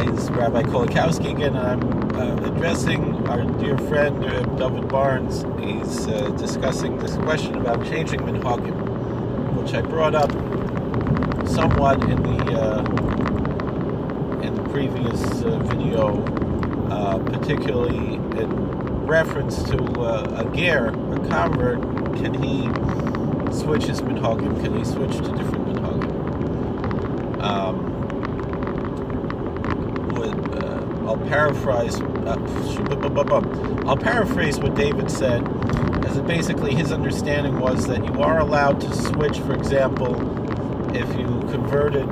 It's Rabbi Kolakowski again, and I'm addressing our dear friend David Barnes. He's discussing this question about changing minhagim, which I brought up somewhat in the previous video, particularly in reference to a ger, a convert. Can he switch his minhagim? Can he switch to different minhagim? I'll paraphrase what David said, as it basically his understanding was that you are allowed to switch. For example, if you converted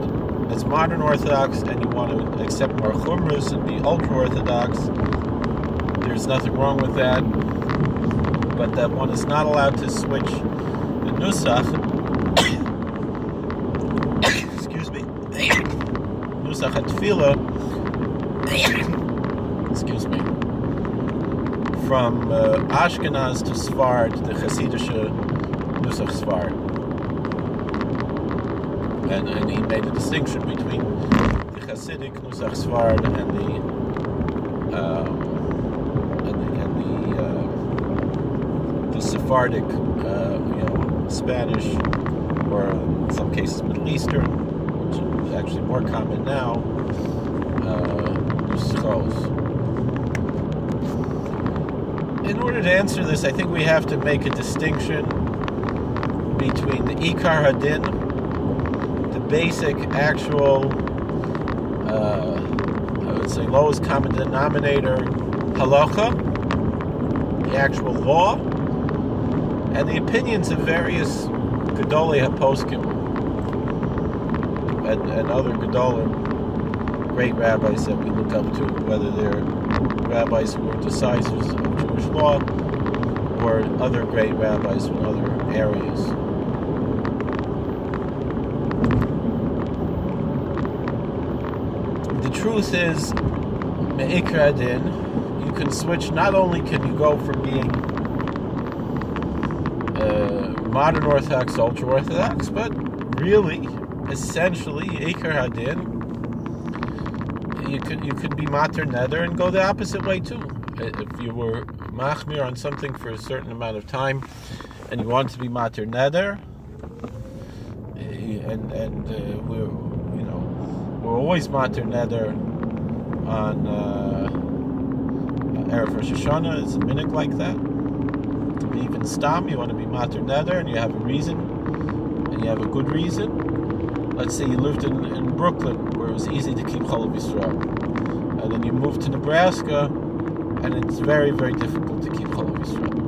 as modern Orthodox and you want to accept more chumrus and be ultra Orthodox, there's nothing wrong with that. But that one is not allowed to switch the nusach. Excuse me. Nusach hatfila. Excuse me. From Ashkenaz to Sfard, the Hasidische Nusach Sfard. And he made a distinction between the Hasidic Nusach Sfard and the Sephardic, Spanish, or in some cases Middle Eastern, which is actually more common now, Nuschos. In order to answer this, I think we have to make a distinction between the Ikar Hadin, the basic actual, I would say lowest common denominator, halacha, the actual law, and the opinions of various Gedolei HaPoskim and other Gedolim, great rabbis that we look up to, whether they're rabbis who are decisors of Jewish law or other great rabbis from other areas. The truth is, Me'ikra Din, you can switch. Not only can you go from being modern Orthodox, ultra Orthodox, but really, essentially, Ikar Hadin, you could be mater neder and go the opposite way too. If you were machmir on something for a certain amount of time, and you want to be mater neder, and we're always mater neder on Erev Rosh Hashanah. It's a minhag like that. Even stam, you want to be mater neder, and you have a reason, and you have a good reason. Let's say you lived in Brooklyn, where it was easy to keep Chol Yisrael, and then you moved to Nebraska, and it's very, very difficult to keep Chol Yisrael.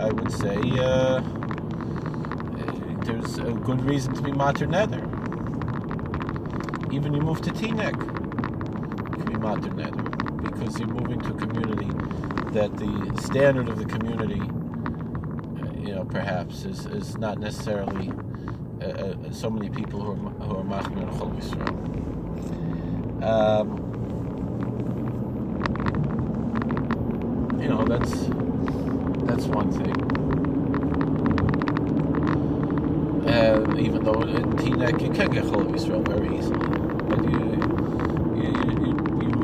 I would say there's a good reason to be mater neder. Even you move to Teaneck, you can be mater neder, because you're moving to a community that the standard of the community, perhaps is not necessarily so many people who are machmir and Chol Yisrael. That's one thing. Even though in Teaneck you can get Chol Yisrael very easily, but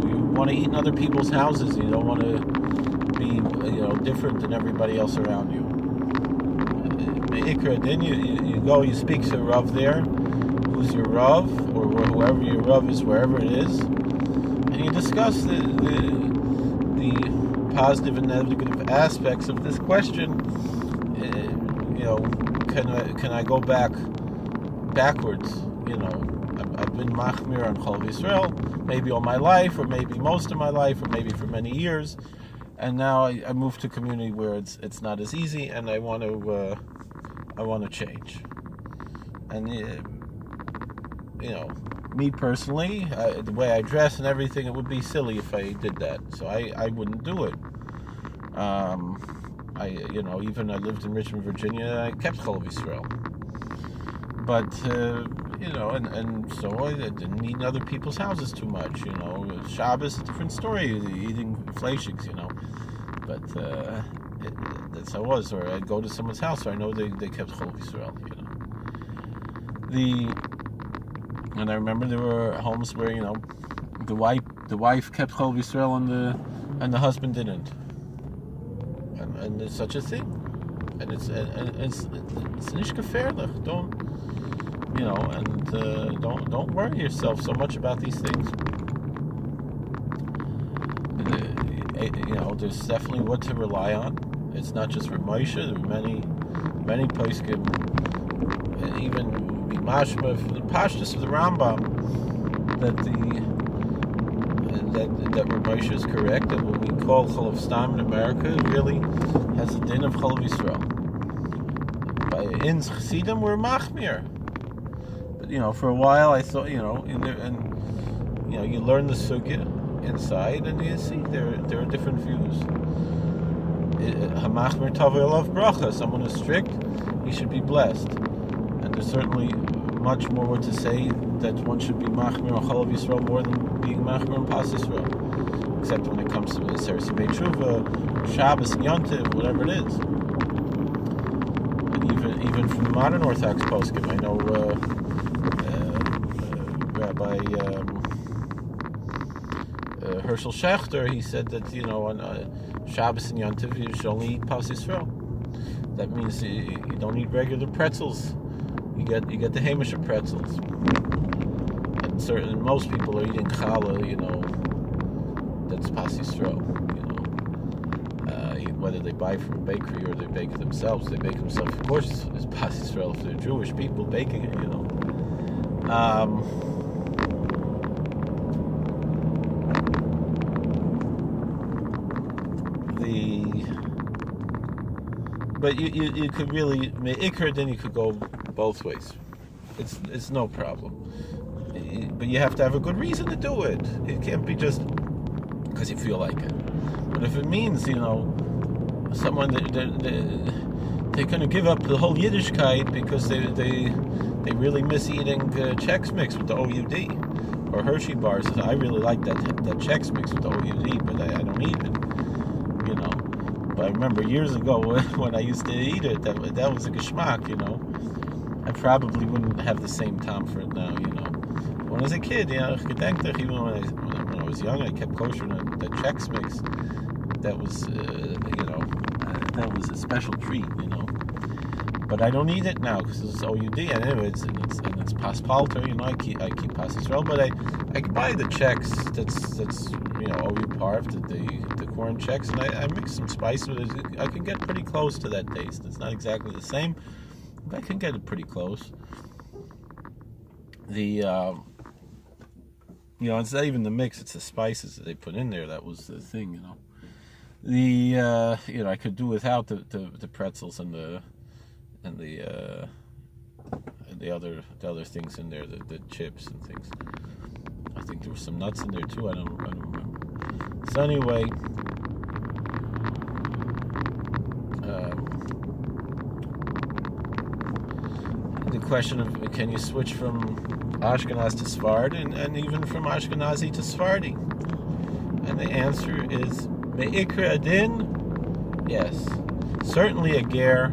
you want to eat in other people's houses. You don't want to be different than everybody else around you. Then you go, you speak to a Rav there, who's your Rav, or whoever your Rav is, wherever it is, and you discuss the positive and negative aspects of this question. Can I go backwards? I've been machmir on Chol Yisrael, maybe all my life, or maybe most of my life, or maybe for many years, and now I moved to a community where it's not as easy, and I want to change. And me personally, the way I dress and everything, it would be silly if I did that. So I wouldn't do it. Even I lived in Richmond, Virginia, I kept Chol Yisrael. But and so I didn't eat in other people's houses too much. Shabbos is a different story. Eating fleishiks, But that's how it was. Or I'd go to someone's house, so I know they kept Chol Yisrael. And I remember there were homes where the wife kept Chol Yisrael and the husband didn't, and there's such a thing, and it's nicht gefährlich. Don't worry yourself so much about these things. There's definitely what to rely on. It's not just for Moshe. There are many poskim, and even Mashma, the Pashtus of the Rambam, that Moshe is correct, that what we call Chol of Stam in America really has a din of Chol of Yisrael. In Chassidim we're Machmir, but for a while I thought you learn the sugya inside, and you see there are different views. Hamachmir Tavei Olav Bracha. Someone is strict, he should be blessed, and there's certainly much more to say that one should be Machmir on Chol of Yisrael more than being Machmir on Pas Yisrael, except when it comes to Seres Tshuva, Shabbos and Yontiv, whatever it is. And even from the modern Orthodox poskim, I know Rabbi Herschel Schechter, he said that on Shabbos and Yontiv you should only eat Pas Yisrael. That means you don't eat regular pretzels. You get the Hamish pretzels. And most people are eating challah, that's Pas Yisrael. Whether they buy from a bakery or they bake it themselves. They bake themselves, of course, it's Pas Yisrael if they're Jewish people baking it, But you could really Ikr, then you could go both ways. It's no problem. But you have to have a good reason to do it. It can't be just because you feel like it. But if it means someone they're going to give up the whole Yiddishkeit because they really miss eating Chex Mix with the OUD or Hershey bars. I really like that Chex Mix with the OUD, but I don't eat it. But I remember years ago when I used to eat it, that was a geschmack, I probably wouldn't have the same time for it now, When I was a kid, even when I was young, I kept kosher the Chex Mix. That was, that was a special treat, But I don't eat it now because it's OUD, and it's pas palter, I keep Pas Yisrael, but I can buy the Chex that's OU parv, the corn Chex, and I mix some spice with it. I can get pretty close to that taste. It's not exactly the same, but I can get it pretty close. It's not even the mix; it's the spices that they put in there. That was the thing, I could do without the pretzels and the other things in there, the chips and things. I think there were some nuts in there too. I don't remember. So anyway, the question of can you switch from Ashkenaz to Sfard and even from Ashkenazi to Sephardi, and the answer is Me'ikra Adin, yes, certainly a ger.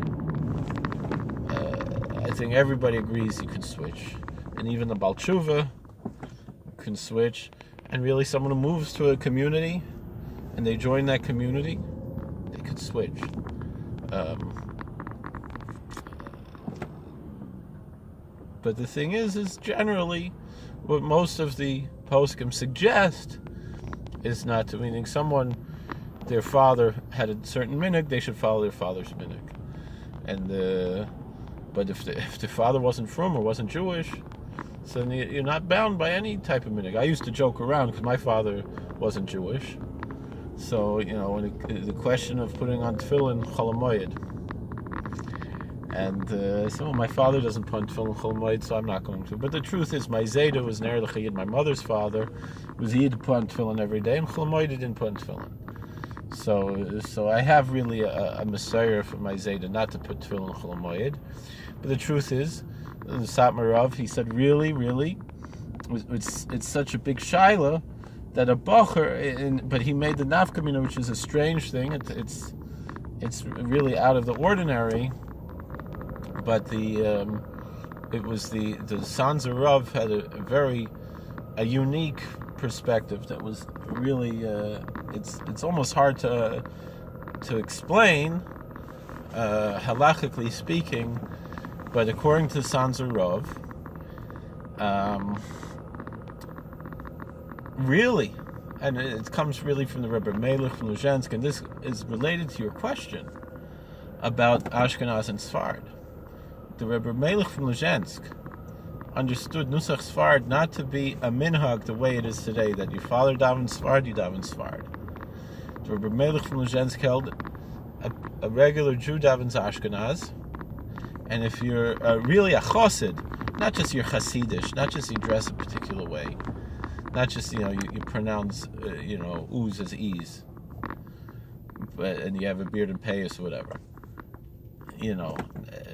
I think everybody agrees you can switch, and even the Baal Tshuva can switch. And really, someone who moves to a community and they join that community, they could switch. But the thing is generally what most of the poskim suggest is not to, meaning their father had a certain minhag, they should follow their father's minhag. But if the father wasn't from or wasn't Jewish, so then you're not bound by any type of minhag. I used to joke around because my father wasn't Jewish. So, when the question of putting on tefillin Chol HaMoed. And my father doesn't put on tefillin Chol HaMoed, so I'm not going to. But the truth is, my Zayda was Ner L'Chayid, my mother's father, was Yid to put on tefillin every day, and Chol HaMoed didn't put on tefillin. So I have really a messiah for my Zayda not to put tefillin Chol HaMoed. But the truth is, the Satmarav, he said, really, it's such a big shaila that a bacher, but he made the nafkamina, which is a strange thing. It's really out of the ordinary. But it was the Sanzer Rav had a unique perspective that was really it's almost hard to explain halachically speaking, but according to Sanzer Rav, really, and it comes really from the Rebbe Melech from Luzhensk, and this is related to your question about Ashkenaz and Sfard. The Rebbe Melech from Luzhensk understood Nusach Sfard not to be a minhag the way it is today, that your father daven Sfard, you daven Sfard. The Rebbe Melech from Luzhensk held a regular Jew davens Ashkenaz, and if you're really a chassid, not just you're chassidish, not just you dress a particular way, not just you pronounce ooze as ease, and you have a beard and payas or whatever,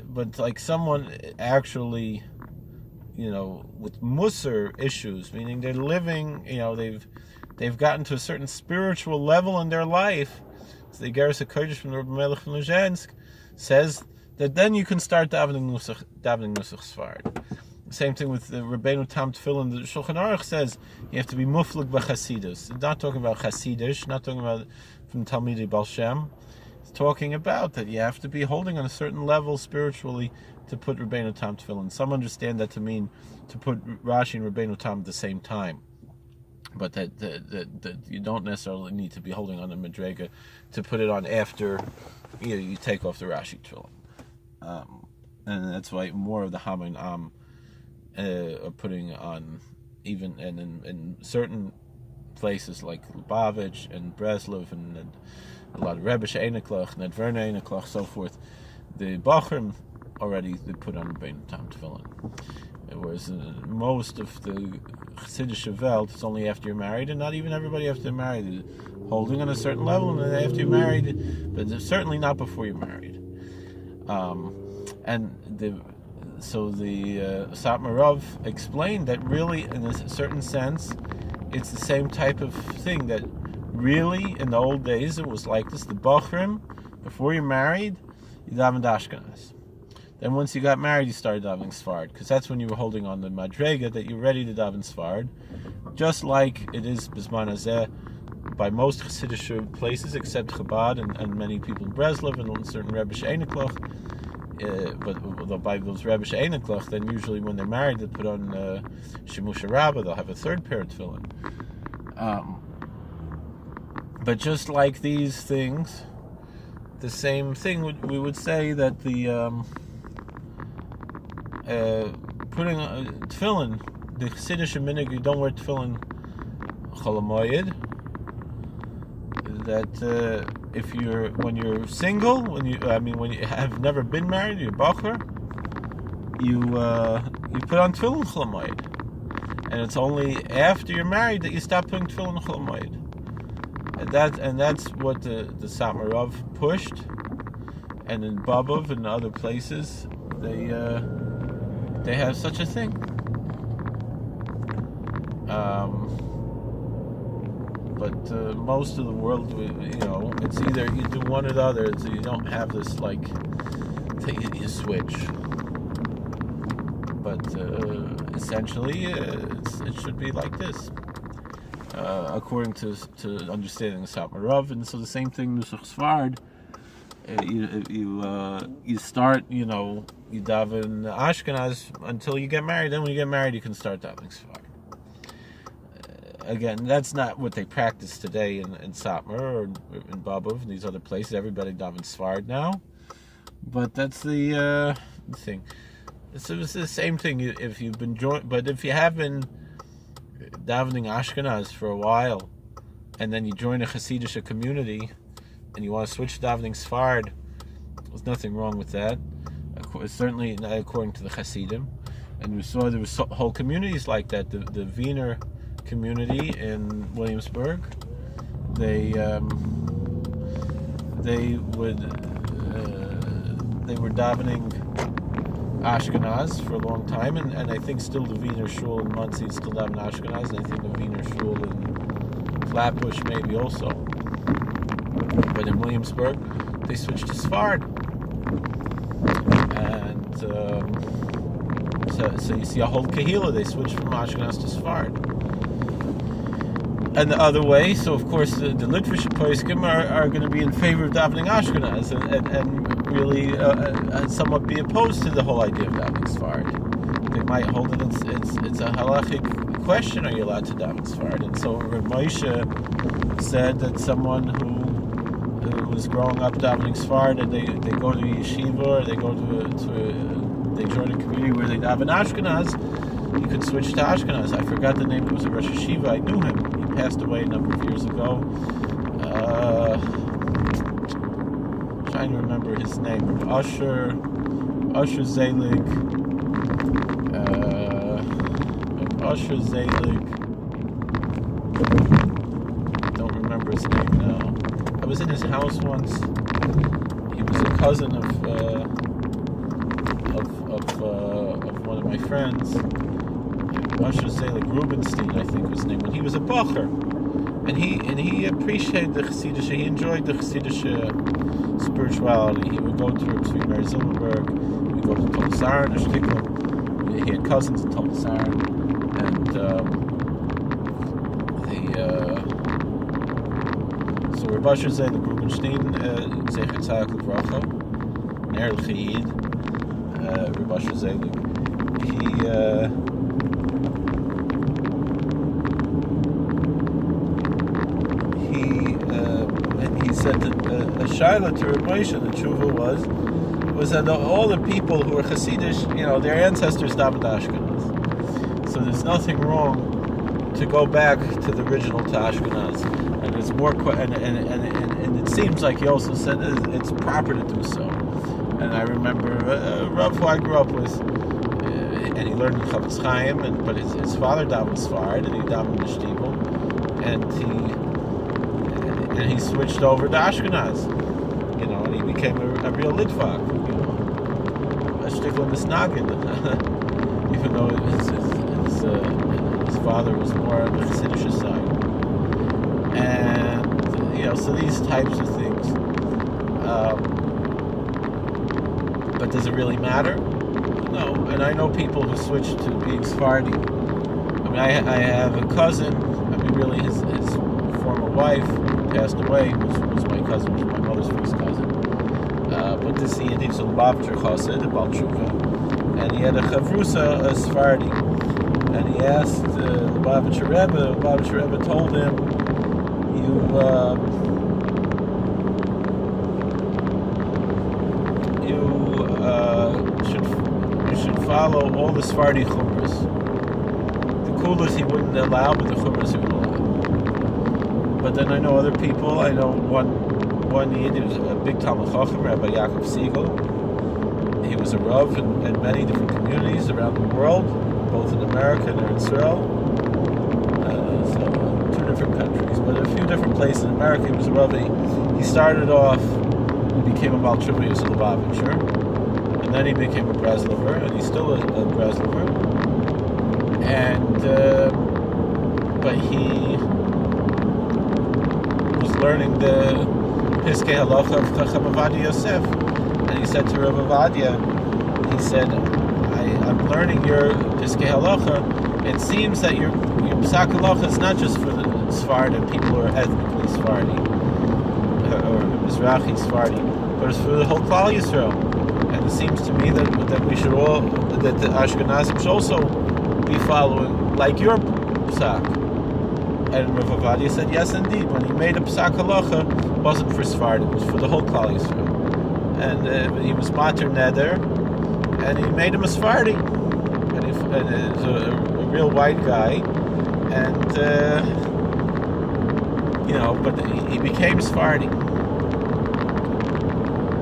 but like someone actually, with musar issues, meaning they're living, they've gotten to a certain spiritual level in their life. So the Geras HaKodesh from the Rebbe Melech from Luzhensk says that then you can start davening Nusach Sfard. Same thing with the Rabbeinu Tam Tefillin. The Shulchan Aruch says you have to be muflig b'chasidus. It's not talking about chasidish, not talking about from Talmidei Baal Shem. It's talking about that you have to be holding on a certain level spiritually to put Rabbeinu Tam Tefillin. Some understand that to mean to put Rashi and Rabbeinu Tam at the same time, but that you don't necessarily need to be holding on the Madrega to put it on after you take off the Rashi Tefillin. And that's why more of the Ham and Am are putting on, even and in certain places like Lubavitch and Breslov and a lot of Rebbe She'eneklach and Adverne Eneklach, so forth, the Bachrim already they put on Rabbeinu Tam Tefillin. Whereas most of the Chassidish Welt, it's only after you're married, and not even everybody after they're married, holding on a certain level, and then after you're married, but certainly not before you're married. So the Satmar Rav explained that really, in a certain sense, it's the same type of thing, that really, in the old days, it was like this. The Bachrim, before you're married, you davened Ashkenaz. Then once you got married, you started davening Sfard, because that's when you were holding on the Madrega, that you're ready to daven Sfard, just like it is Bizman Hazeh by most Chassidish places, except Chabad and many people in Breslov and certain Rebbe She'eneklach. But by those Rebbe She'eneklach, then usually when they're married, they put on Shemusha Rabbah, they'll have a third pair of tefillin. But just like these things, the same thing we would say that the putting tefillin, the Chassidish minig, you don't wear tefillin Chol HaMoed. That when you're single, when you have never been married, you're bacher, you put on tefillin Chol HaMoed, and it's only after you're married that you stop putting tefillin Chol HaMoed. And that's what the Satmar Rav pushed, and in Babov and other places they have such a thing. But most of the world, it's either you do one or the other. So you don't have this like you switch. But essentially, it should be like this, according to understanding the Satmar Rav. And so the same thing, Nusach Sfard. You start, you daven Ashkenaz until you get married. Then when you get married, you can start davening Sfard. Again, that's not what they practice today in Satmar or in Babov and these other places. Everybody davens Sfard now, but that's the thing. So it's the same thing. If you've been but if you have been davening Ashkenaz for a while, and then you join a Hasidic community, and you want to switch to davening Sfard, there's nothing wrong with that. Certainly not according to the Hasidim. And we saw there was whole communities like that. The Wiener community in Williamsburg, they were davening Ashkenaz for a long time, and I think still the Wiener Shul in Monsey is still davening Ashkenaz, and I think the Wiener Shul in Flatbush maybe also. But in Williamsburg, they switched to Sfard, and So you see a whole kahila, they switch from Ashkenaz to Sfard. And the other way, so of course the Litvish poskim are going to be in favor of davening Ashkenaz and really somewhat be opposed to the whole idea of davening Sfard. They might hold that it's a halachic question: are you allowed to daven Sfard? And so Rav Moshe said that someone who was growing up davening Sfard and they go to yeshiva or they go they join a community where they daven Ashkenaz, you could switch to Ashkenaz. I forgot the name. It was a Rosh Yeshiva. I knew him. He passed away a number of years ago. Trying to remember his name. Usher Zelig. Usher Zelig. Don't remember his name now. I was in his house once. He was a cousin of one of my friends. Usher Zelig Rubenstein, I think was his name. When he was a bacher, and he appreciated the Chassidish. He enjoyed the Chassidish spirituality. He would go to Tzvi Meir Zilberberg. He would go to Tolsaran, Ashtiklam. He had cousins in Tolsaran, and so Rav Usher Zelig Rubenstein, Zecher Tzaddik Livracha, Ner L'Chiyid, Rav Usher Zelig. He said that a shaila to Rav Moshe, the tshuva was that all the people who were Hasidish, their ancestors davened Ashkenaz. So there's nothing wrong to go back to the original to Ashkenaz, and it's more and it seems like he also said it's proper to do so. And I remember Rav who I grew up with, and he learned in Chavetz Chaim, but his father davened Sfard, and he davened the Shtibel, and he switched over to Ashkenaz, and he became a real Litvak, a shtikla misnagin, even though his father was more on the Chassidish side. And, so these types of things. But does it really matter? No. And I know people who switch to being Sephardi. I mean, I have a cousin, really his former wife passed away, was my cousin, was my mother's first cousin. But this he was a Lubavitcher Chassid, a Baal Tshuva, and he had a Chavrusa, a Sephardi. And he asked the Lubavitcher Rebbe told him, you should follow all the Sephardi chumras. The kulas he wouldn't allow, but the chumras he would allow. But then I know other people. I know one Yid, he was a big Talmud Chacham, Rabbi Yaakov Siegel. He was a Rav in many different communities around the world, both in America and in Israel. So 2 different countries, but a few different places. In America, he was a Rav. He started off, he became a Baal Tshuva, he was a Lubavitcher, and then he became a Breslover, and he's still a Breslover. And but he was learning the Piskei Halacha of Chacham Avadia Yosef, and he said to Rav Avadia, he said, I'm learning your Piskei Halacha. It seems that your Psak Halacha is not just for the Sephardim, people who are ethnically Sephardi, or Mizrahi Sephardi, but it's for the whole Klal Yisrael. And it seems to me that we should all, that the Ashkenazim should also be following like your Psak. And Rav Avadia said, yes, indeed. When he made a Psak Halacha, it wasn't for Sephardim, it was for the whole Klal Yisrael. And he was Mater Neder, and he made him a Sephardi. And he was a real white guy. And, but he became Sephardi.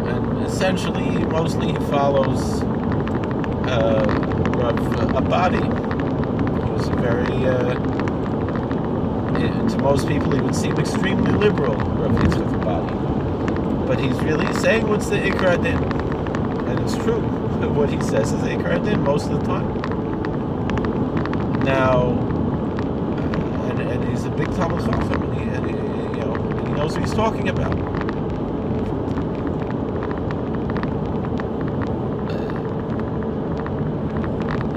And essentially, mostly he follows Rav Abadi. He was very... to most people, he would seem extremely liberal, Rav Yitzchak Abadi. But he's really saying what's the Ikar Adin. And it's true. What he says is the Ikar Adin most of the time. Now, and he's a big Talmud Chacham, and he knows what he's talking about.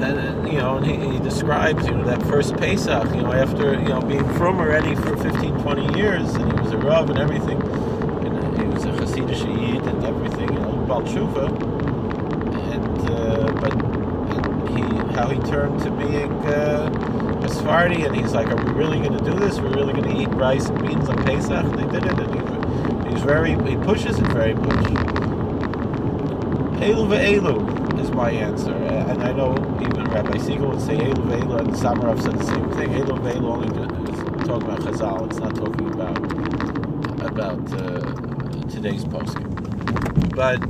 and he describes, that first Pesach, after, being from already for 15, 20 years, and he was a Rav and everything, and he was a Hasidic Yid and everything, Baal Tshuva, how he turned to being a Sephardi, and he's like, are we really going to do this? We're really going to eat rice and beans on Pesach? And they did it, and he pushes it very much. Elu ve'elu is my answer, and I know even Rabbi Siegel would say Elu ve'elu, and Samarov said the same thing. Elu ve'elu only is talking about Chazal. It's not talking about today's posting. But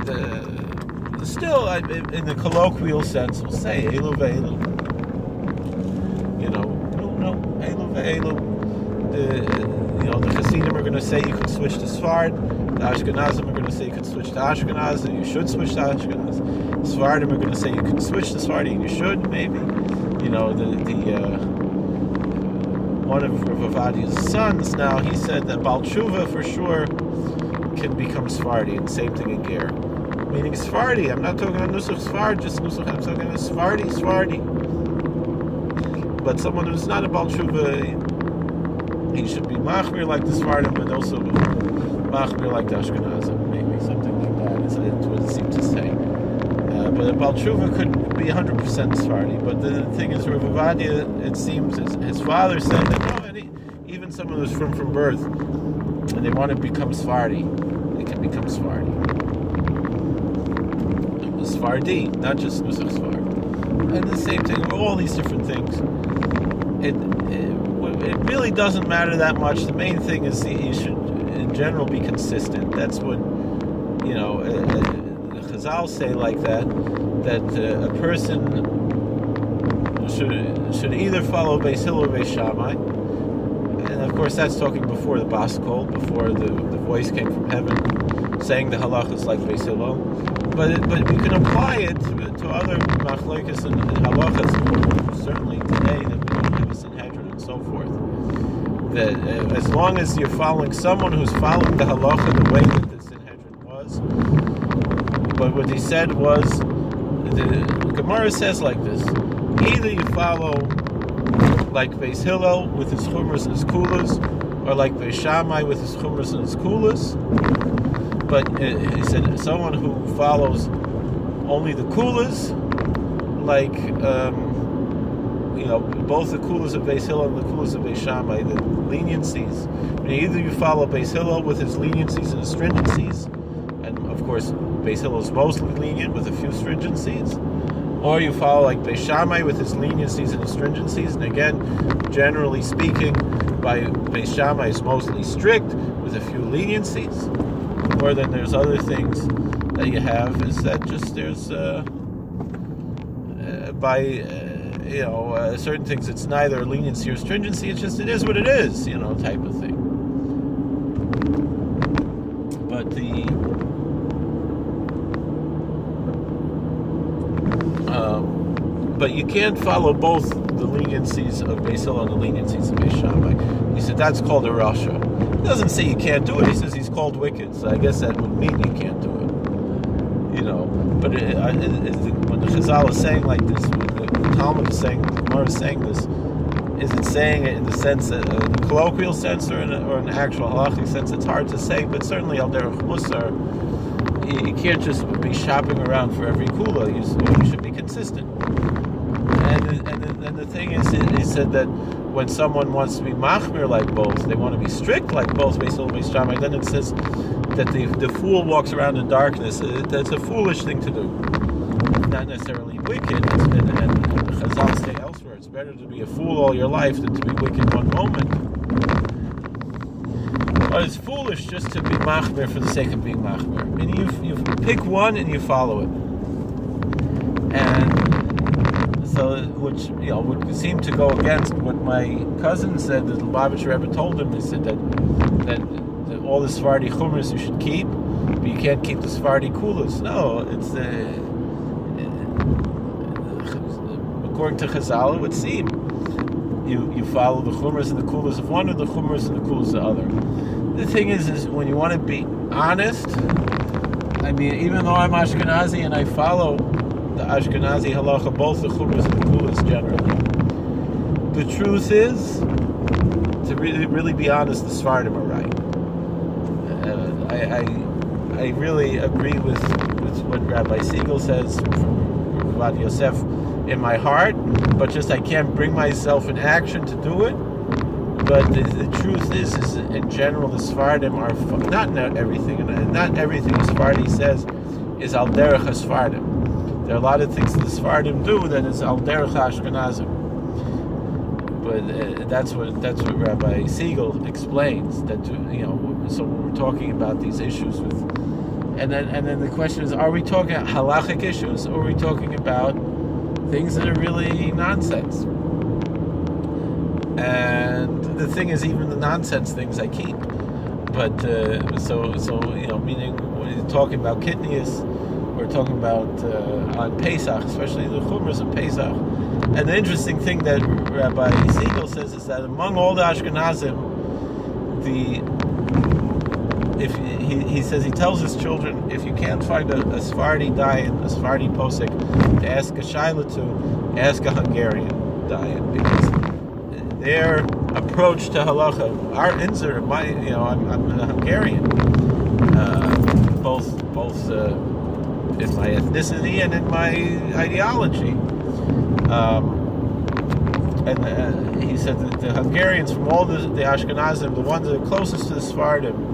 still, in the colloquial sense, we'll say Elu ve'elu. No, Elu ve'elu. The Hasidim are going to say you can switch to Sfard. The Ashkenazim are going to say you can switch to Ashkenaz, and you should switch to Ashkenaz. Sfardim are going to say you can switch to Sfardi, and you should, maybe. One of Rav Avadia's sons now, he said that Baal Tshuva for sure can become Sfardi, and same thing in Ger. Meaning Sfardi, I'm not talking about Nusach Sfard, just Nusach, I'm talking about Sfardi. But someone who's not a Baal Tshuva, he should be Machmir like the Sfardim, but also Machmir like the Ashkenazim, maybe something like that. That's what it seems to say. But a Baal Tshuva could be 100% Sephardi. But the thing is, Rav Avadia, it seems, his father said that even someone who's from birth, and they want to become Sephardi, they can become Sephardi. Sephardi, not just Nusach Sfard. And the same thing with all these different things. It really doesn't matter that much. The main thing is you should, in general, be consistent. That's what, Chazal say like that a person should either follow Beis Hillel or Beis Shammai. And of course, that's talking before the Bas Kol, before the voice came from heaven, saying the halachas like Beis Hillel. But you can apply it to other machlokes and halachas, certainly today that we have a Sanhedrin and so forth. That as long as you're following someone who's following the halacha the way that the Sanhedrin was, but what he said was, the Gemara says like this: either you follow like Beis Hillel with his chumras and his kulas, or like Beis Shammai with his chumras and his kulas. But he said someone who follows only the kulas, like both the kulas of Beis Hillel and the kulas of Beis Shammai, the leniencies. Either you follow Beis Hillel with his leniencies and his stringencies, and of course Beis Hillel is mostly lenient with a few stringencies, or you follow like Beis Shammai with his leniencies and his stringencies. And again, generally speaking, Beis Shammai is mostly strict with a few leniencies. Or then there's other things that you have, is that just there's certain things it's neither leniency or stringency, it's just it is what it is, type of thing. But you can't follow both the leniencies of Beis Hillel and the leniencies of Beis Shammai. He said that's called a rasha. He doesn't say you can't do it. He says he's called wicked. So I guess that would mean you can't do it. But when the Chazal is saying like this, when the Talmud is saying, the Gemara is saying this, is it saying it in the sense, in a colloquial sense, or in an actual halachic sense? It's hard to say. But certainly al derech musar, you can't just be shopping around for every kula. You should be consistent. And the thing is, he said that when someone wants to be machmir like both, they want to be strict like both Beis Hillel and Beis Shammai, then it says that the fool walks around in darkness. That's a foolish thing to do. Not necessarily wicked. And Chazal say elsewhere, it's better to be a fool all your life than to be wicked one moment. But it's foolish just to be machmir for the sake of being machmir. I mean, you pick one and you follow it. And so, which would seem to go against what my cousin said that the Lubavitcher Rebbe told him. He said that all the Sephardi chumras you should keep, but you can't keep the Sephardi kulas. No, it's according to Chazal, it would seem you follow the chumras and the kulas of one, or the chumras and the kulas of the other. The thing is when you want to be honest, I mean, even though I'm Ashkenazi and I follow the Ashkenazi halacha, both the Chumras and the Gulas generally. The truth is, to really be honest, the Sfardim are right. I really agree with what Rabbi Siegel says from Rabbi Yosef in my heart, but just I can't bring myself in action to do it. But the truth is in general, the Sfardim are not everything, and not everything the Sfardi says is al derech Sfardim. There are a lot of things that the Sfardim do that is al derech Ashkenazim. But that's what Rabbi Siegel explains. That so when we're talking about these issues with, and then the question is, are we talking about halachic issues, or are we talking about things that are really nonsense? And the thing is, even the nonsense things I keep. But meaning when you're talking about kidneys, we're talking about on Pesach, especially the Chumras of Pesach. And the interesting thing that Rabbi Siegel says is that among all the Ashkenazim, he says he tells his children, if you can't find a Sephardi dayan, a Sephardi posek to ask a shaila to, ask a Hungarian dayan, because their approach to halacha, our inzer, I'm a Hungarian, both in my ethnicity and in my ideology. He said that the Hungarians, from all the Ashkenazim, the ones that are closest to the Sephardim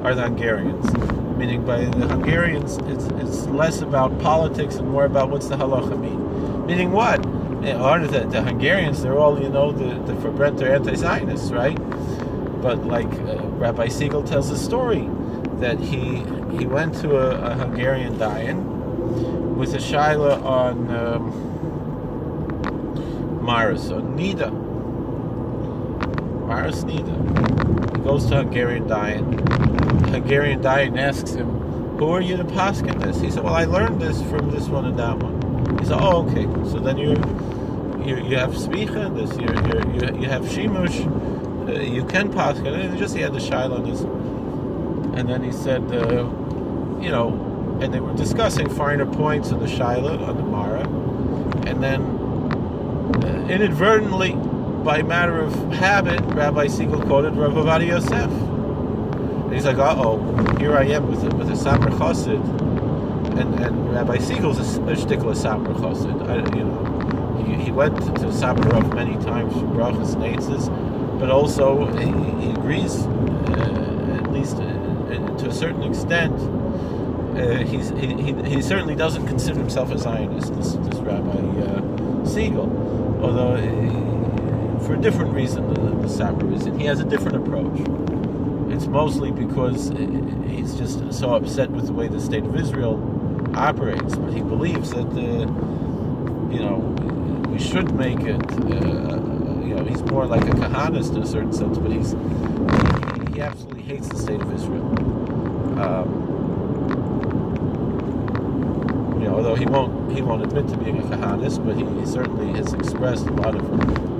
are the Hungarians. Meaning by the Hungarians, it's less about politics and more about what's the halacha mean. Meaning what? The Hungarians, they're all, the verbrennter anti-Zionists, right? But like Rabbi Siegel tells a story that he went to a Hungarian dayan with a shaila on Maris, on Nida. Maris Nida. He goes to Hungarian dayan. Hungarian dayan asks him, who are you to paskin this? He said, well, I learned this from this one and that one. He said, oh, okay. So then you have smicha, this you have shimush, you can paskin. And just he had the shaila on this, and then he said, and they were discussing finer points of the shaila on the Mara, and then inadvertently, by matter of habit, Rabbi Siegel quoted Rav Ovadia Yosef, and he's like, here I am with a Samer Chassid, and Rabbi Siegel's a shtickler Samer Chassid. He went to Samarov many times for brachas and eitzes, but also he agrees, at least to a certain extent, he certainly doesn't consider himself a Zionist, this Rabbi Siegel, although for a different reason the Samer reason. He has a different approach. It's mostly because he's just so upset with the way the state of Israel operates, but he believes that we should make it. He's more like a Kahanist in a certain sense, but he absolutely hates the state of Israel. Although he won't admit to being a Kahanist, but he certainly has expressed a lot of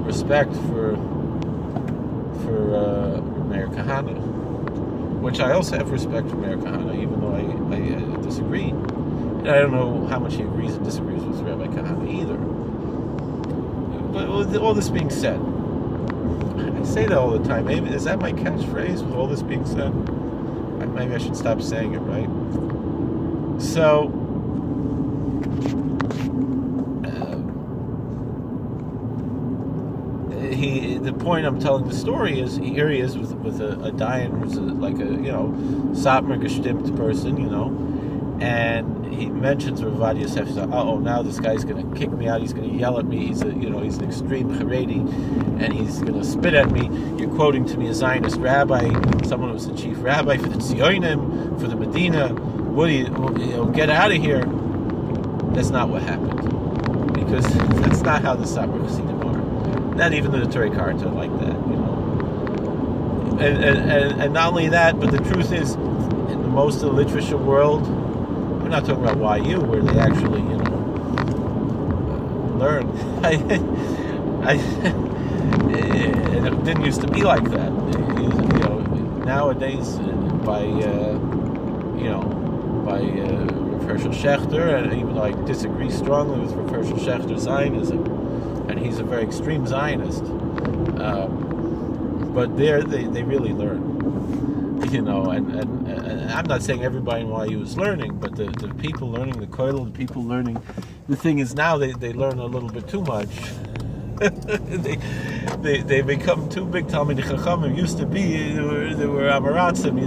respect for Meir Kahane, which I also have respect for Meir Kahane, even though I disagree. And I don't know how much he agrees and disagrees with Rabbi Kahane either. But with all this being said, I say that all the time. Maybe is that my catchphrase? With all this being said, maybe I should stop saying it, right? So, the point I'm telling the story is, here he is with a dayan who's like a Satmar gestimmt person, and he mentions Rav Ovadia Yosef. He's like, now this guy's going to kick me out. He's going to yell at me. He's he's an extreme Haredi, and he's going to spit at me. You're quoting to me a Zionist rabbi, someone who was the chief rabbi for the Tzionim, for the Medina. What do you get out of here? That's not what happened, because that's not how the Satmar Chassidim are. Not even the Torah Karta like that, And not only that, but the truth is, in most of the literature world, we're not talking about YU, where they actually, learn. It didn't used to be like that. Nowadays, by Rav Hershel Schachter, and even though I disagree strongly with Rav Hershel Schachter's Zionism, and he's a very extreme Zionist, but they really learn. And I'm not saying everybody in YU is learning, but the people learning the kollel, the people learning, the thing is now they learn a little bit too much. they become too big Talmidei Chachamim. Used to be they were Amaratzim,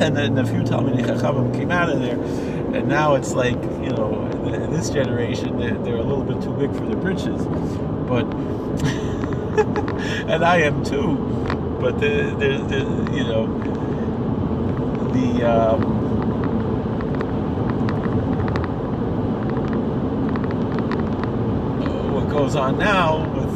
and then a few Talmidei Chachamim came out of there, and now it's like in this generation they're a little bit too big for their britches, but and I am too, but what goes on now with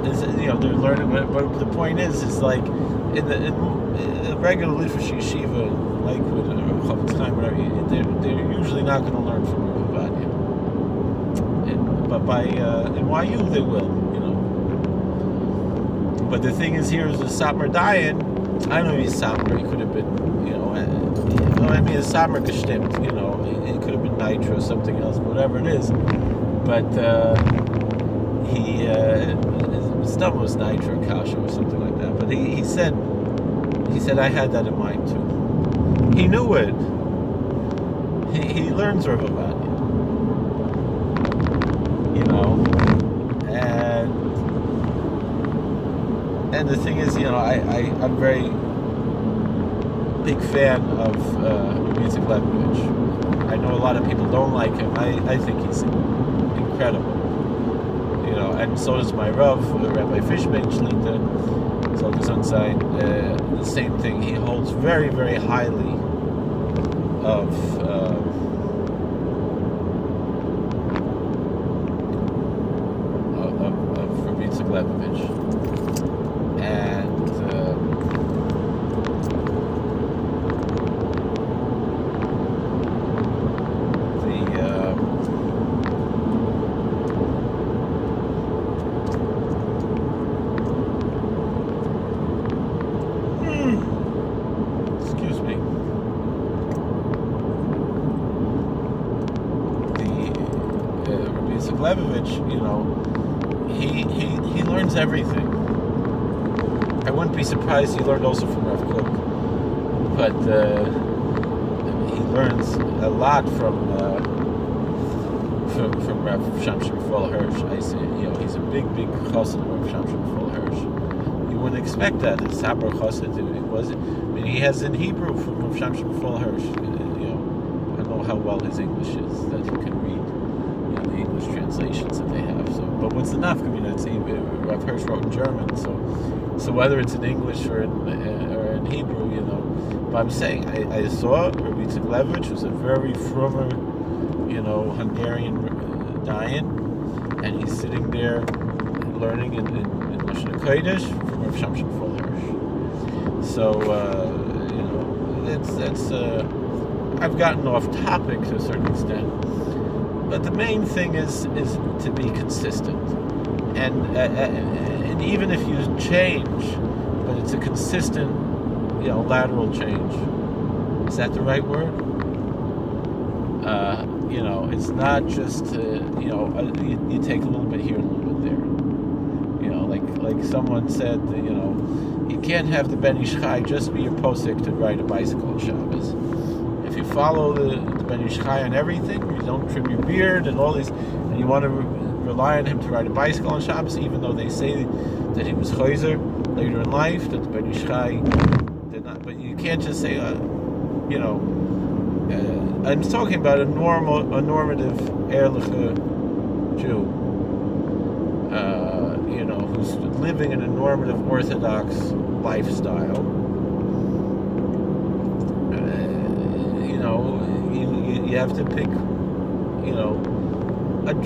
is they're learning, but the point is like in the regular Litvish yeshiva, like with Chavetz Chaim, whatever, they're usually not going to learn from Rav Ovadia. But by in YU they will, But the thing is, here is a Satmar Dayan. I don't know if he's Satmar. He could have been, a Satmar gestimmt. It could have been Nitro or something else, whatever it is. But his stomach was Nitro Kasha or something like that. But he said I had that in mind too. He knew it. He learns Rav Ovadia. And the thing is, I'm very big fan of Yitzhak Lebovich. I know a lot of people don't like him. I think he's incredible. And so does my Rav, Rabbi Fishman Shlita. So does Unzain. The same thing. He holds very, very highly of Rabbi Yitzhak Lebovich. And excuse me. Rabbi Yitzhak Lebovich, he learns everything. I wouldn't be surprised he learned also from Rav Kook, but he learns a lot from Rav Shamshon Raphael Hirsch. I see, he's a big chassid of Rav Shamshon Raphael Hirsch. You wouldn't expect that. It's Sabar chassid. He has in Hebrew from Rav Shamshon Raphael Hirsch. I don't know how well his English is that he can read the English translations that they have. So, but what's the nafkamina? Rav Hirsch wrote in German, so whether it's in English or in Hebrew, But I'm saying I saw Rabbi Yitzhak Lebovich was a very frummer, Hungarian Dayan, and he's sitting there learning in Lashon Kodesh from Rav Shamshon Raphael Hirsch. So that's I've gotten off topic to a certain extent, but the main thing is to be consistent. And even if you change, but it's a consistent, lateral change. Is that the right word? It's not just you take a little bit here and a little bit there. Like someone said, you can't have the Ben Ish Chai just be your posik to ride a bicycle on Shabbos. If you follow the Ben Ish Chai on everything, you don't trim your beard and all these, and you want to rely on him to ride a bicycle on Shabbos, even though they say that he was chayzer later in life, that the Ben Ish Chai did not. But you can't just say, I'm talking about a normative Ehrliche Jew, who's living in a normative Orthodox lifestyle. You have to pick,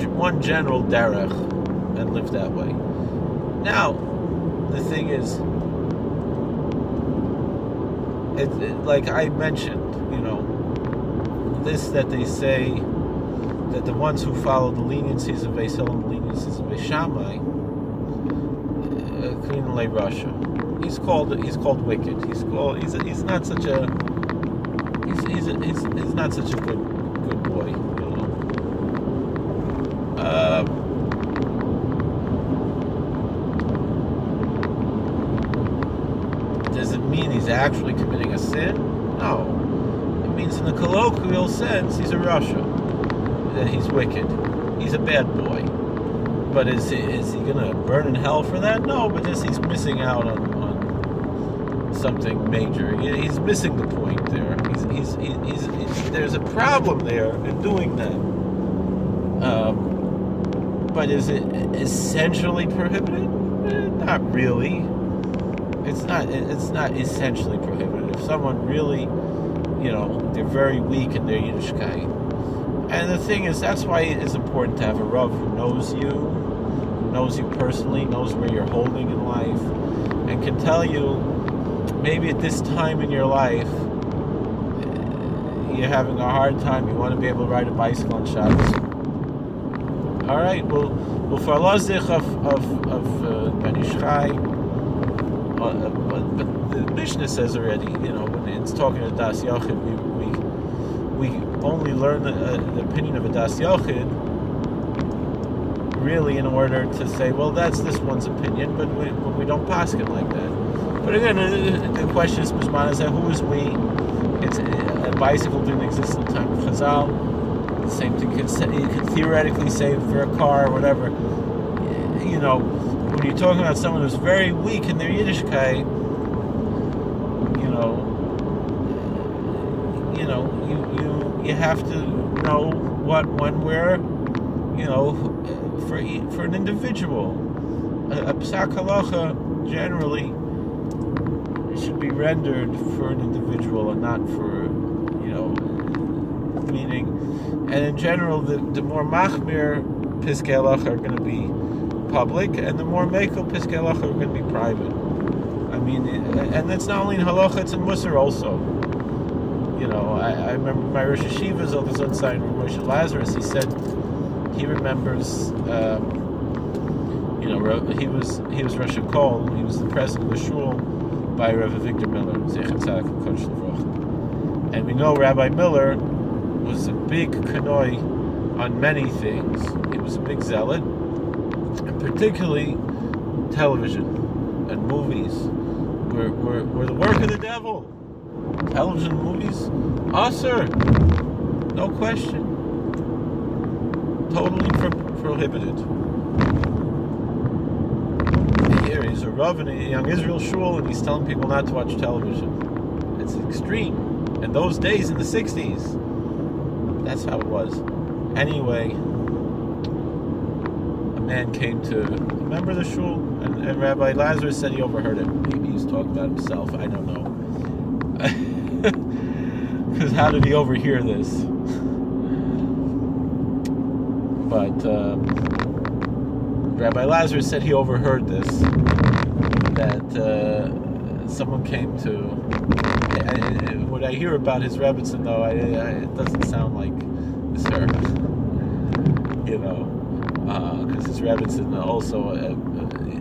one general derech and live that way. Now, the thing is, like I mentioned, this that they say that the ones who follow the leniencies of Beis Hillel and the leniencies of Beis Shammai, Krinle Russia. He's called wicked. He's not such a he's not such a good boy, Does it mean he's actually committing a sin? No. It means in the colloquial sense he's a Russia. That he's wicked. He's a bad boy. But is he gonna burn in hell for that? No, but he's missing out on something major. He's missing the point there. He's there's a problem there in doing that. But is it essentially prohibited? Not really. It's not essentially prohibited. If someone really, they're very weak in their Yiddishkeit. And the thing is, that's why it's important to have a Rav who knows you personally, knows where you're holding in life, and can tell you, maybe at this time in your life, you're having a hard time, you want to be able to ride a bicycle on Shabbos. All right, well, for Allah zich of Ben Ishchai, but the Mishnah says already, when it's talking to Das Yochid, we only learn the opinion of a Das Yochid really in order to say, well, that's this one's opinion, but we don't paskin like that. But again, the question is, who is we? It's a bicycle didn't exist in the time of Chazal. The same thing you could theoretically say for a car or whatever. When you're talking about someone who's very weak in their Yiddishkeit, you have to know what, when, where, for an individual. A psak halacha generally should be rendered for an individual and not for, meaning. And in general, the more machmir piskei halacha are going to be public, and the more mekel piskei halacha are going to be private. I mean, and that's not only in halacha, it's in musar also. I remember my Rosh Yeshiva Zol Zonsai Moshe Lazarus. He said he remembers. He was Rosh Kol. He was the president of the shul by Rabbi Victor Miller, Zecher Tzadik Kodesh Levrocha. And we know Rabbi Miller was a big kanoi on many things. He was a big zealot, and particularly television and movies were the work of the devil. Television movies, sir, no question, totally prohibited. Here he's a Rav in a Young Israel shul, and he's telling people not to watch television. It's extreme. In those days, in the 60s, that's how it was. Anyway, a man came to a member of the shul, and Rabbi Lazarus said he overheard it. Maybe he's talking about himself, I don't know. Because how did he overhear this? But Rabbi Lazarus said he overheard this, that someone came to... what I hear about his Rebbitzin, though, it doesn't sound like Sir. Because his Rebbitzin also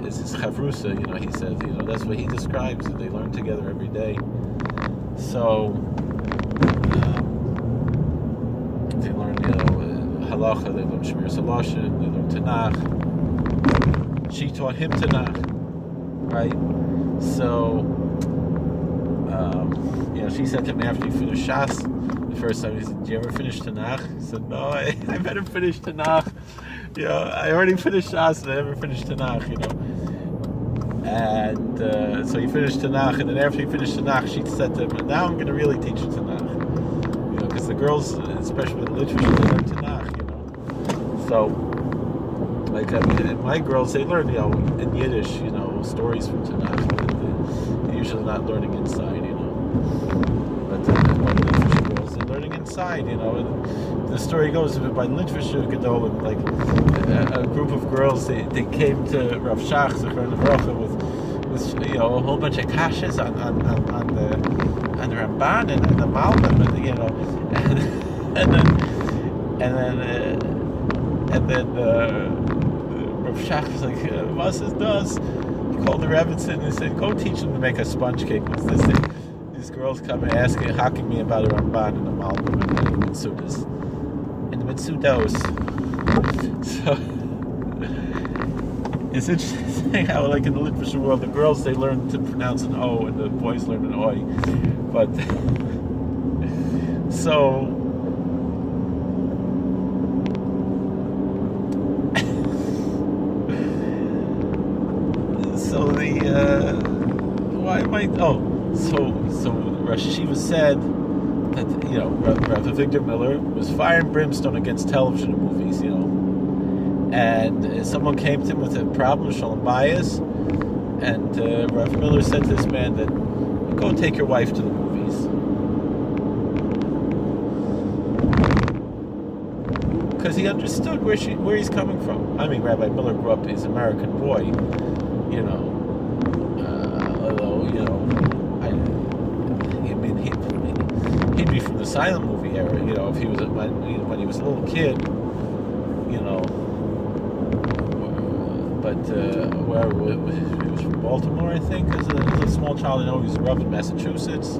is his Chavrusa, he says, that's what he describes, that they learn together every day. So, they learn, halacha, they learn Shmir Salashin, they learn Tanakh. She taught him Tanakh, right? So, she said to him after he finished Shas, the first time, he said, "Do you ever finish Tanakh?" He said, "No, I better finish Tanakh. I already finished Shas and I never finished Tanakh, And so he finished Tanakh, and then after he finished Tanakh, she said to him, "Now I'm going to really teach you Tanakh." Because the girls, especially with literature, they learn Tanakh, So, my girls, they learn, in Yiddish, stories from Tanakh. They're usually not learning inside, But the literature girls, they're learning inside, And the story goes by literature gedolim, like a group of girls, they came to Rav Shach, Zechron Levrocha, with a whole bunch of kashas on the Ramban and the Malbim, and then Rav Shach was like, was ist das? called the Rebbitzin and he said, go teach them to make a sponge cake. What's this thing? These girls come and hocking me about a Ramban and a Malbim and the Mitsudas. And the Mitsudos. So, it's interesting how, like in the literature world, the girls, they learn to pronounce an O and the boys learn an Oi. But, so, so Rosh Hashiva said that, Rav Victor Miller was fire and brimstone against television and movies, and someone came to him with a problem, Shalom Bayis, and Rav Miller said to this man that, go take your wife to the movies. Because he understood where he's coming from. I mean, Rabbi Miller grew up, he's an American boy, he'd be from the silent movie era, if he was when he was a little kid, but where he was from Baltimore, I think, as a small child. He was a Rav in Massachusetts,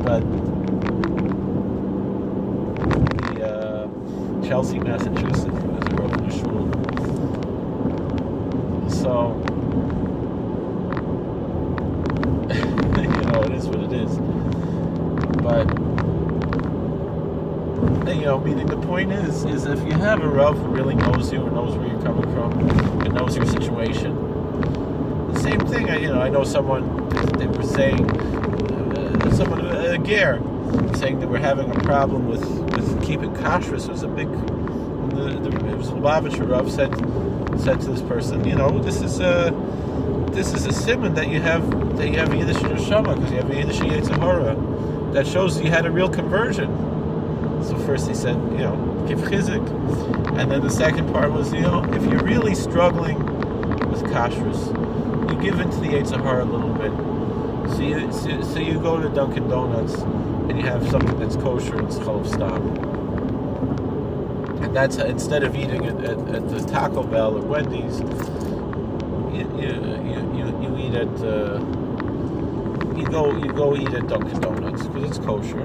but Chelsea, Massachusetts, he was a Rav in the shul. So, it is what it is. But, meaning the point is if you have a Rav who really knows you or knows where you're coming from and knows your situation, the same thing, I know someone, they were saying, a ger, saying that we're having a problem with keeping kashrus. It was a big, it was Lubavitcher Rav said to this person, this is a siman that you have Yiddish neshama, because you have a Yiddish Yetzer Hara. That shows you had a real conversion. So first he said, give chizik. And then the second part was, if you're really struggling with kashrus, you give into the Yetzer Hara a little bit. So you go to Dunkin' Donuts and you have something that's kosher and chalav stam. And that's instead of eating at the Taco Bell or Wendy's, you eat at you go eat at Dunkin' Donuts because it's kosher,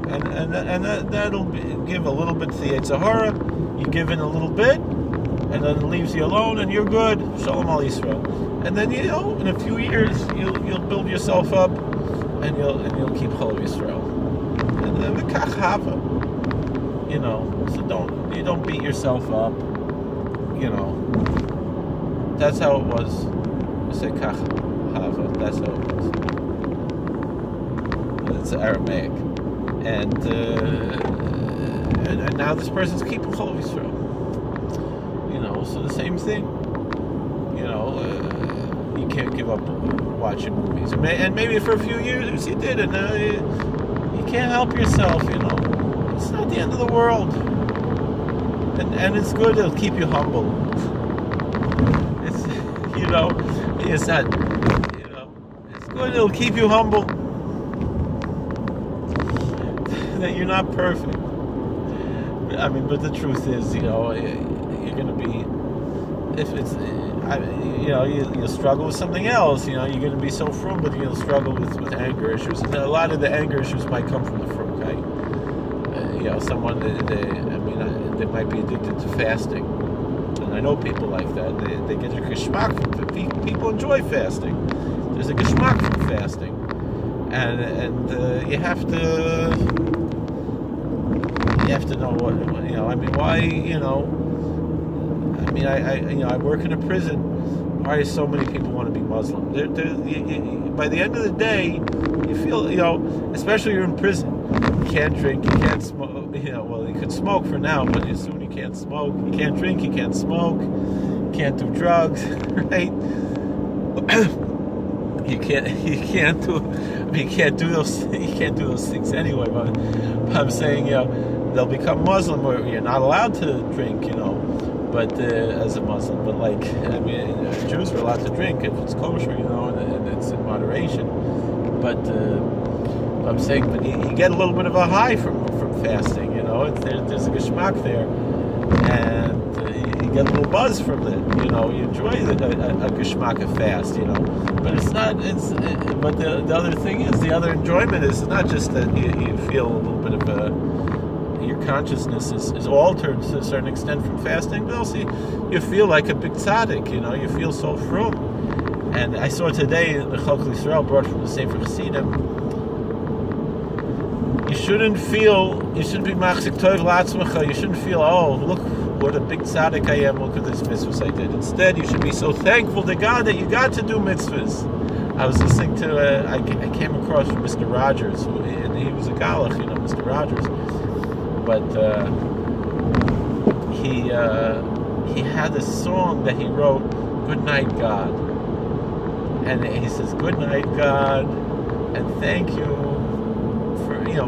and that'll give a little bit to the Yetzer Hara. You give in a little bit, and then it leaves you alone, and you're good. Shalom al Yisrael. And then in a few years you'll build yourself up, and you'll keep Chalav Yisrael. And then the kach hava, So don't beat yourself up. That's how it was. You say kach hava. That's how it was. It's Aramaic, and now this person's keeping Chalav Yisrael. So the same thing. You can't give up watching movies, and maybe for a few years you did, and now you can't help yourself. It's not the end of the world, and it's good. It'll keep you humble. It's it's not. It's good. It'll keep you humble. That you're not perfect. But the truth is, you're going to be, if it's, you'll struggle with something else. You're going to be so frum, but you'll struggle with anger issues. And a lot of the anger issues might come from the frum guy. Someone they might be addicted to fasting, and I know people like that. They get a geschmack from it. People enjoy fasting. There's a geschmack from fasting, and you have to know what why, I work in a prison. Why so many people want to be Muslim? By the end of the day, you feel, especially you're in prison, you can't drink, you can't smoke, well, you could smoke for now, but soon you can't smoke, you can't drink, you can't smoke, you can't do drugs, right? You can't do those things anyway, but I'm saying, they'll become Muslim where you're not allowed to drink, but as a Muslim, but Jews are allowed to drink if it's kosher, and it's in moderation. But I'm saying, but you get a little bit of a high from fasting, there's a geschmack there, and you get a little buzz from it. You enjoy a geschmack of fast. But it's not. But the other thing is, the other enjoyment is not just that you feel a little bit of your consciousness is altered to a certain extent from fasting, but also you feel like a big tzaddik. You feel so frum. And I saw today the Chalkul Yisrael brought from the Sefer Chassidim. You shouldn't be machzik tov la'atzmecha. You shouldn't feel, oh, look what a big tzaddik I am. Look at this mitzvahs I did. Instead, you should be so thankful to God that you got to do mitzvahs. I was listening to, I came across Mr. Rogers, and he was a galach, Mr. Rogers. But he had a song that he wrote, "Good Night, God." And he says, "Good night, God, and thank you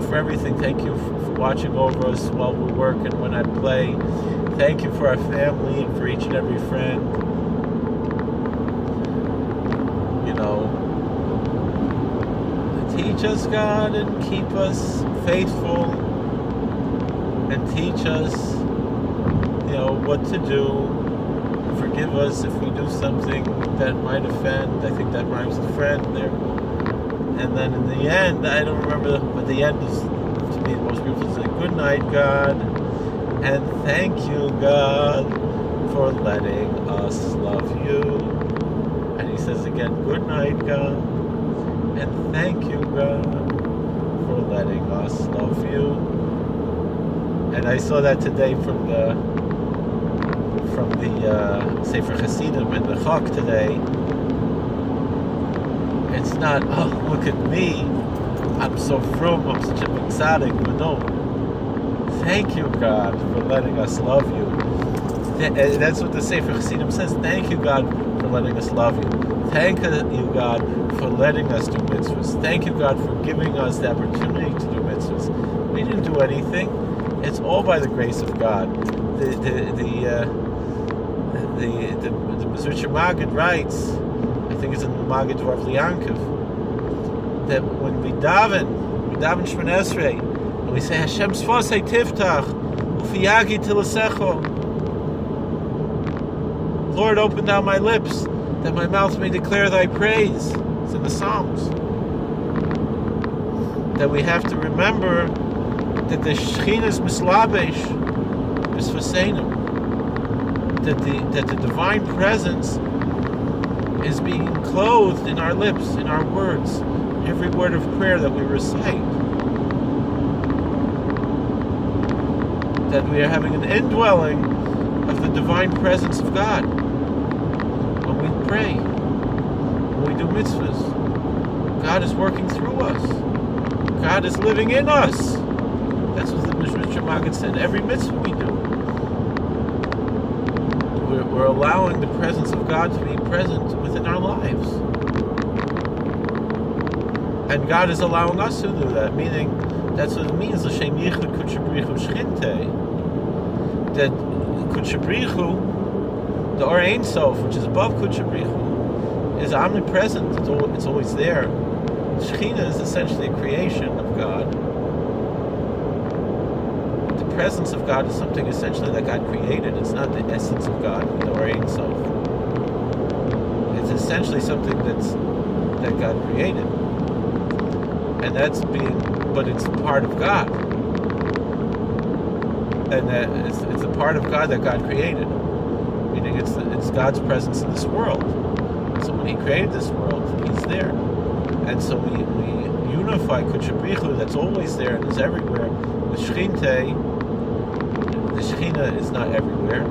for everything. Thank you for watching over us while we're working, when I play. Thank you for our family and for each and every friend. Teach us, God, and keep us faithful, and teach us, what to do. Forgive us if we do something that might offend." I think that rhymes with friend there. And then in the end, I don't remember, but the end is, to me, the most beautiful thing. "Good night, God, and thank you, God, for letting us love you." And he says again, "Good night, God, and thank you, God, for letting us love you." And I saw that today from the Sefer Chassidim and the Chok today. It's not, oh, look at me, I'm so frum, I'm such a big tzaddik. But no, thank you, God, for letting us love you. That's what the Sefer Chassidim says. Thank you, God, for letting us love you. Thank you, God, for letting us do mitzvahs. Thank you, God, for giving us the opportunity to do mitzvahs. We didn't do anything. It's all by the grace of God. The Mezritcher Maggid writes, I think it's in the Maggid of Liankov, that when we daven Shemon Esrei, and we say, "Hashem Sfosei Tiftach, Ufiyagi Tilasecho," Lord, open down my lips, that my mouth may declare thy praise. It's in the Psalms. That we have to remember that the Shechina's mislabesh is Faseinu. That the divine presence is being clothed in our lips, in our words, every word of prayer that we recite. That we are having an indwelling of the divine presence of God when we pray, when we do mitzvahs. God is working through us. God is living in us. That's what the Mishra Maggid said. Every mitzvah we do, we're allowing the presence of God to be present within our lives. And God is allowing us to do that, meaning that's what it means, L'shem Yichud Kosher B'richu Shchinte. That Kosher B'richu, the Or Ein Sof, which is above Kosher B'richu, is omnipresent, it's always there. Shechina is essentially a creation of God. The presence of God is something essentially that God created. It's not the essence of God, the Or Ein Sof. It's essentially something that God created. And but it's part of God. And that it's a part of God that God created. Meaning it's God's presence in this world. So when He created this world, He's there. And so we unify Kosher B'richu, that's always there and is everywhere, with Shechinte. The Shechina is not everywhere.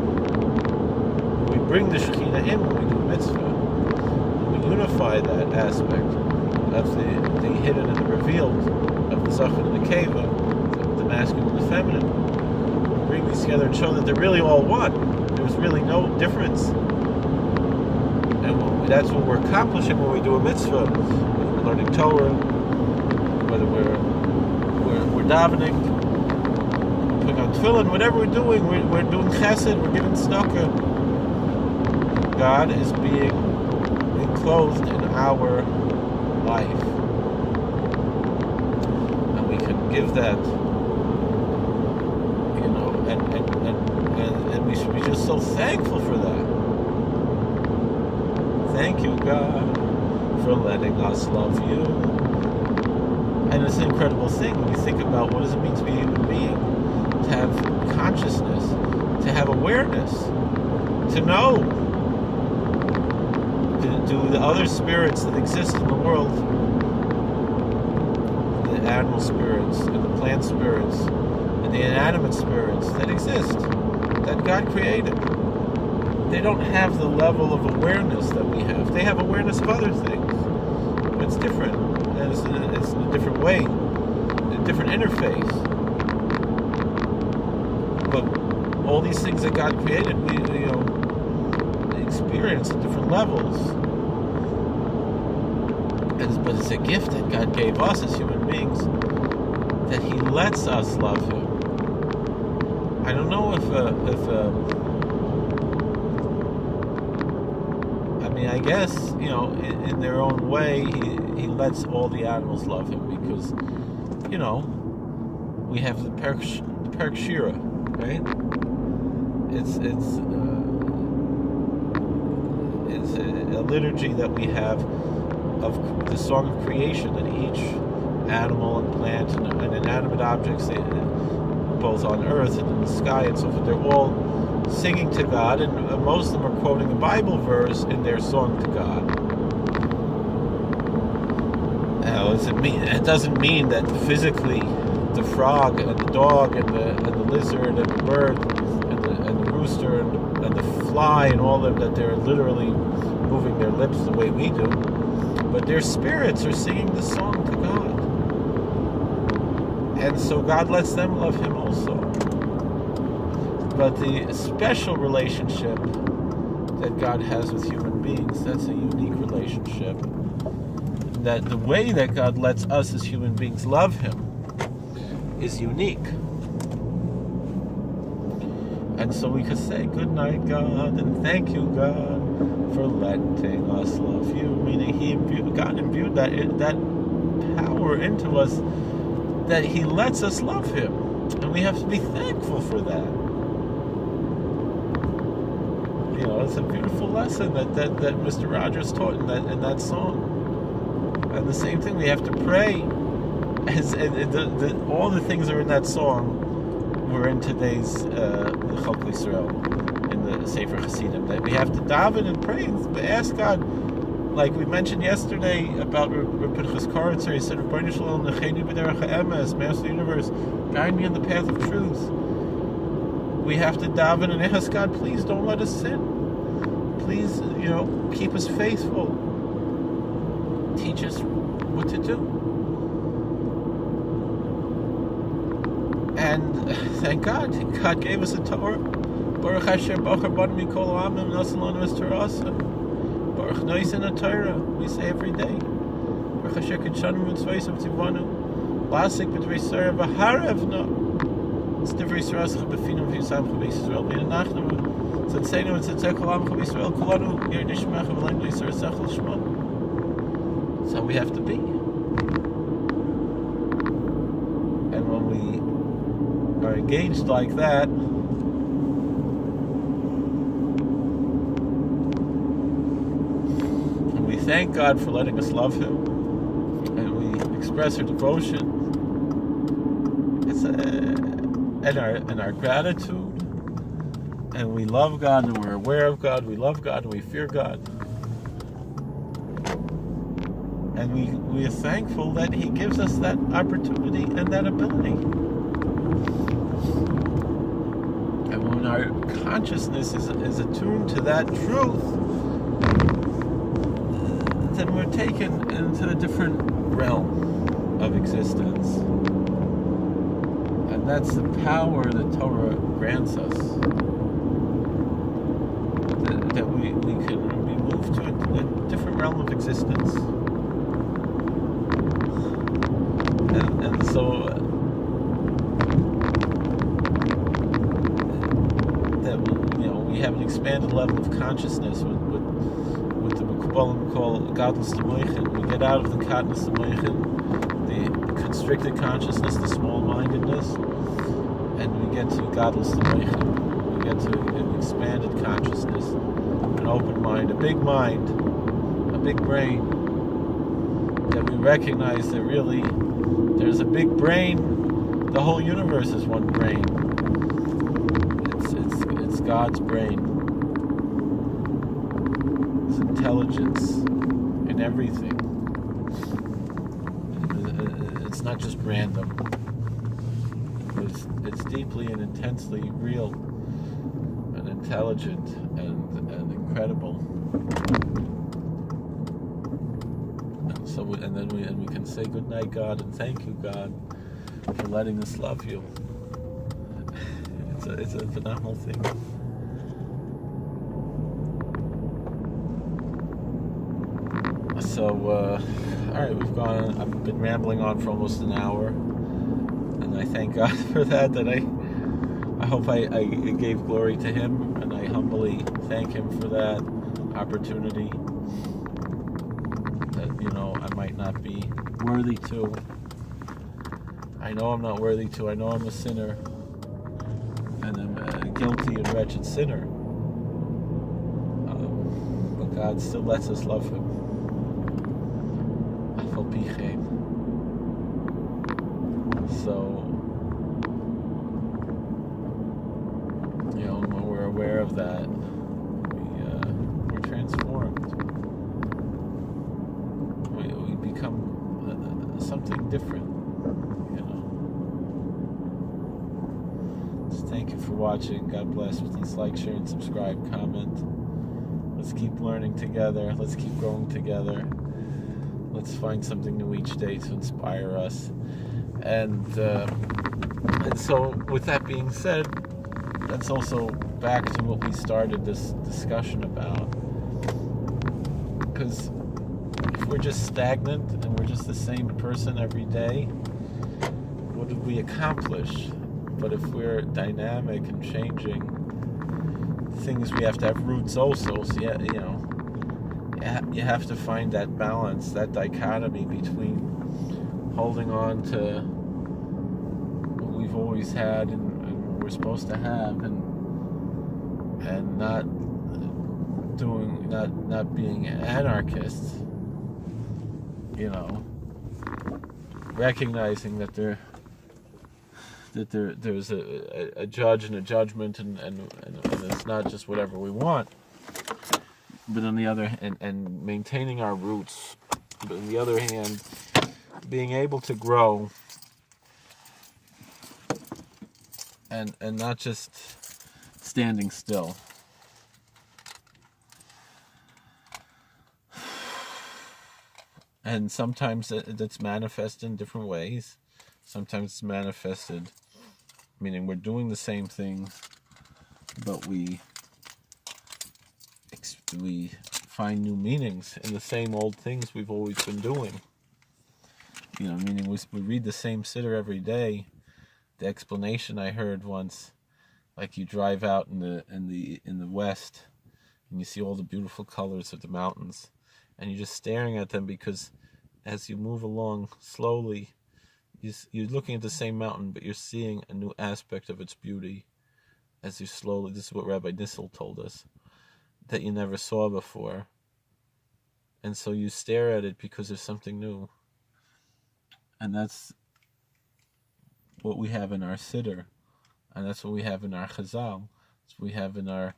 We bring the Shechina in when we do mitzvah. And we unify that aspect of the hidden and the revealed, of the Zachar and the Keva, the masculine and the feminine. We bring these together and show that they're really all one. There's really no difference. And that's what we're accomplishing when we do a mitzvah. Whether we're learning Torah, whether we're davening, putting on tefillin, whatever we're doing doing chesed, we're giving tzedakah. God is being enclosed in our life. And we can give that, and we should be just so thankful for that. Thank you, God, for letting us love you. And it's an incredible thing when you think about what does it mean to be a human being, to have consciousness, to have awareness, to know. Do the other spirits that exist in the world, the animal spirits and the plant spirits and the inanimate spirits that exist, that God created, they don't have the level of awareness that we have. They have awareness of other things. It's different. It's in a different way, a different interface. But all these things that God created, we experience at different levels. But it's a gift that God gave us as human beings, that He lets us love Him. I don't know I guess, in their own way, He lets all the animals love Him because, we have the Perk Shira, right? It's a liturgy that we have of the song of creation, that each animal and plant and inanimate objects, both on earth and in the sky and so forth, they're all singing to God, and most of them are quoting a Bible verse in their song to God. Now, it doesn't mean that physically the frog and the dog and the lizard and the bird and the rooster and the fly and all of them, that they're literally moving their lips the way we do. But their spirits are singing the song to God. And so God lets them love Him also. But the special relationship that God has with human beings, that's a unique relationship. That the way that God lets us as human beings love Him is unique. And so we could say, good night, God, and thank you, God, for letting us love you. Meaning God imbued that power into us, that He lets us love Him. And we have to be thankful for that. It's a beautiful lesson that Mr. Rogers taught in that song. And the same thing, we have to pray. All the things that are in that song were in today's Chok Yisrael, in the Sefer Hasidim, that we have to daven and pray and ask God, like we mentioned yesterday about Reb Pinchas Koritzer. He said, Rebbeinu Shalom, Nechenu b'derech ha'emes, Master of the Universe, guide me in the path of truth. We have to daven and ask God, please don't let us sin. Please, keep us faithful. Teach us what to do. And thank God, God gave us a Torah. Baruch Hashem, Bachar Banu Mikol Amim, Nasan Lanu Es Torasa. Baruch Noisen HaTorah, we say every day. Baruch Hashem Kitshanim Mitzvayim Tivanu. Lasik B'Dvei Sarah V'Harevna. It's Divrei Sarascha B'Finum V'Yisam Ch'Beis Yisrael B'Yanachnu. Tzadseinu and Tzadze Kol Am Ch'Beis Yisrael Kulanu Yer Nishmach V'Lein B'Yisar Sechel Shma. That's how we have to be. And when we are engaged like that, and we thank God for letting us love Him, and we express our devotion, and our gratitude, and we love God, and we're aware of God, we love God, and we fear God. And we are thankful that He gives us that opportunity and that ability. And when our consciousness is attuned to that truth, then we're taken into a different realm of existence. And that's the power that Torah grants us. That we can be moved to a different realm of existence. And so that we have an expanded level of consciousness with the Mekubalim call Gadlus T'moichin. We get out of the Katnus T'moichin, the constricted consciousness, the small-mindedness, and we get to godless limeichim. We get to an expanded consciousness, an open mind, a big brain, that we recognize that really there's a big brain. The whole universe is one brain. It's God's brain. It's intelligence in everything. It's not just random. It's deeply and intensely real and intelligent and incredible. And then we can say good night, God, and thank you, God, for letting us love you. It's a phenomenal thing. So, all right, I've been rambling on for almost an hour, and I thank God for that. That I hope I gave glory to Him, and I humbly thank Him for that opportunity. That I might not be worthy to. I know I'm not worthy to. I know I'm a sinner, and I'm a guilty and wretched sinner. But God still lets us love Him. So, when we're aware of that, we're transformed. We become something different. So thank you for watching. God bless. Please like, share, and subscribe. Comment. Let's keep learning together. Let's keep growing together. Let's find something new each day to inspire us. And so, with that being said, that's also back to what we started this discussion about. Because if we're just stagnant and we're just the same person every day, what did we accomplish? But if we're dynamic and changing, we have to have roots also. So you have to find that balance, that dichotomy between holding on to what we've always had and what we're supposed to have, and not being anarchists. Recognizing that there's a judge and a judgment, and it's not just whatever we want. But on the other hand, and maintaining our roots. But on the other hand, being able to grow and not just standing still. And sometimes that's manifested in different ways. Sometimes it's manifested, meaning we're doing the same thing, but we find new meanings in the same old things we've always been doing. Meaning we read the same siddur every day. The explanation I heard once, like you drive out in the west, and you see all the beautiful colors of the mountains, and you're just staring at them because as you move along slowly, you're looking at the same mountain, but you're seeing a new aspect of its beauty as you slowly. This is what Rabbi Nissel told us, that you never saw before. And so you stare at it because there's something new. And that's what we have in our siddur. And that's what we have in our chazal. That's what we have in our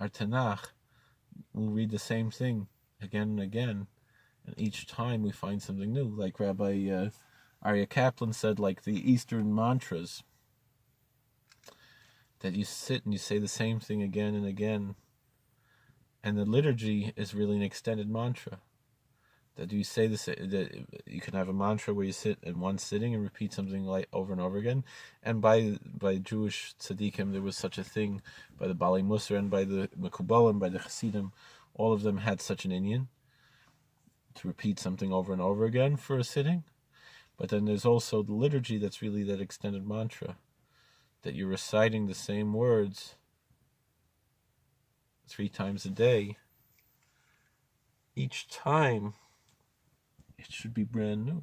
Tanakh. We read the same thing again and again. And each time we find something new. Like Rabbi Aryeh Kaplan said, like the Eastern mantras, that you sit and you say the same thing again and again. And the liturgy is really an extended mantra. That you say this, that you can have a mantra where you sit in one sitting and repeat something like over and over again. And by Jewish tzaddikim, there was such a thing. By the Bali Musar and by the Mekubalim, by the Hasidim, all of them had such an inyan to repeat something over and over again for a sitting. But then there's also the liturgy that's really that extended mantra, that you're reciting the same words 3 times a day. Each time, it should be brand new.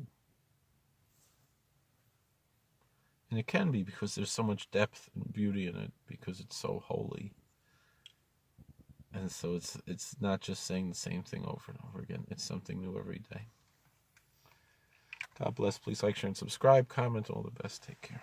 And it can be because there's so much depth and beauty in it, because it's so holy. And so it's not just saying the same thing over and over again. It's something new every day. God bless. Please like, share, and subscribe. Comment. All the best. Take care.